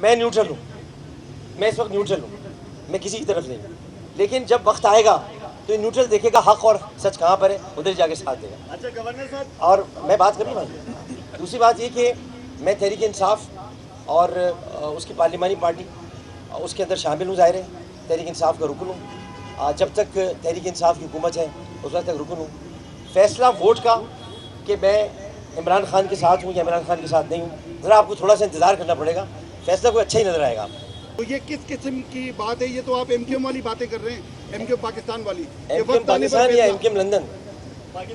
मैं न्यूट्रल हूँ, मैं इस वक्त न्यूट्रल हूँ, मैं किसी की तरफ नहीं हूँ। लेकिन जब वक्त आएगा तो न्यूट्रल देखेगा हक और सच कहाँ पर है, उधर जाके साथ देगा। अच्छा गवर्नर साहब, और मैं बात करूँ भाई, दूसरी बात ये कि मैं तहरीक इंसाफ और उसकी पार्लिमानी पार्टी उसके अंदर शामिल हूँ। ज़ाहिर है तहरीक इंसाफ का रुकन हूँ, जब तक तहरीक इंसाफ की हुकूमत है उस वक्त तक रुकन हूँ। फैसला वोट का कि मैं इमरान खान के साथ हूँ या इमरान खान के साथ नहीं हूँ, ज़रा आपको थोड़ा सा इंतज़ार करना पड़ेगा, फैसला कोई अच्छा ही नज़र आएगा आपको। तो ये किस किस्म की बात है? ये तो आप एमक्यूएम वाली बातें कर रहे हैं, एमक्यूएम पाकिस्तान वाली। एमक्यूएम पाकिस्तान या एमक्यूएम लंदन,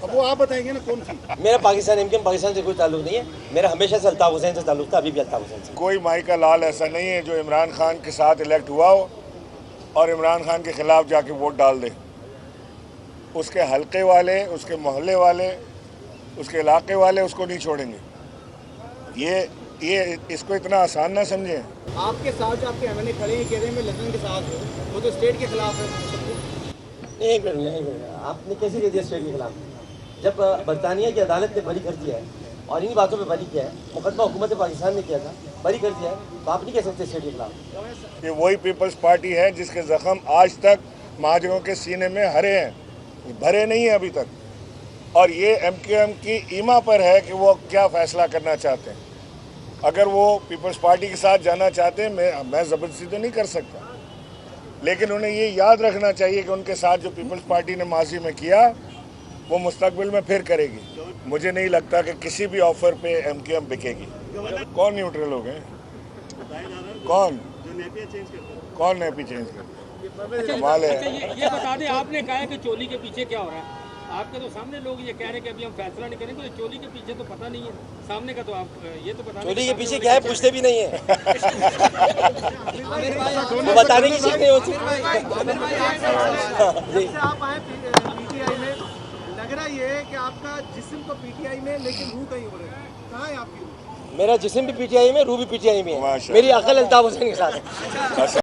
अब वो आप बताएंगे ना कौन सी। मेरा पाकिस्तान एमक्यूएम पाकिस्तान से कोई ताल्लुक नहीं है। मेरा हमेशा से अल्ताफ़ हुसैन से ताल्लुक था, अभी भी अल्ताफ़ हुसैन से। कोई माई का लाल ऐसा नहीं है जो इमरान खान के साथ इलेक्ट हुआ हो और इमरान खान के खिलाफ जाके वोट डाल दे। उसके हलके वाले, उसके मोहल्ले वाले, उसके इलाके वाले उसको नहीं छोड़ेंगे। ये इसको इतना आसान ना समझें। आपके साथ जो आपके एमएनए खड़े हैं, कह रहे हैं मैं लंदन के साथ हूँ, वो तो स्टेट के खिलाफ है। नहीं, आपने कैसे कह दिया स्टेट के खिलाफ? जब बरतानिया की अदालत ने बरी कर दिया है और इन्हीं बातों पे बरी किया है, मुकदमा हुकूमत पाकिस्तान ने किया था, बरी कर दिया है, तो आप नहीं कह सकते स्टेट के खिलाफ। ये वही पीपल्स पार्टी है जिसके जख्म आज तक महाजरों के सीने में हरे हैं, भरे नहीं है अभी तक। और ये एमक्यूएम की ईमा पर है कि वो क्या फैसला करना चाहते हैं। अगर वो पीपल्स पार्टी के साथ जाना चाहते हैं, मैं ज़बरदस्ती तो नहीं कर सकता, लेकिन उन्हें ये याद रखना चाहिए कि उनके साथ जो पीपल्स पार्टी ने माजी में किया वो मुस्तकबिल में फिर करेगी। मुझे नहीं लगता कि किसी भी ऑफर पे एमक्यूएम बिकेगी। कौन न्यूट्रल हो गए? कौन नैपी चेंज कर? कमाल है। ये बता दें, आपने कहा है कि चोली के पीछे क्या हो रहा है। आपके तो सामने लोग ये कह रहे हैं कि अभी हम फैसला नहीं करेंगे, तो चोली के पीछे तो पता नहीं है, सामने का तो आप ये तो बता। चोली के पीछे क्या है पूछते भी नहीं है, वो बताने की चीज नहीं होती। आप आए पीटीआई में, लग रहा ये है कि आपका जिस्म तो पीटीआई में, लेकिन रूह कहीं हो रहा है। कहाँ है आपकी रूह? मेरा जिस्म भी पीटीआई में, रूह भी पीटीआई में है, मेरी अकल अल्ताफ हुसैन के साथ है।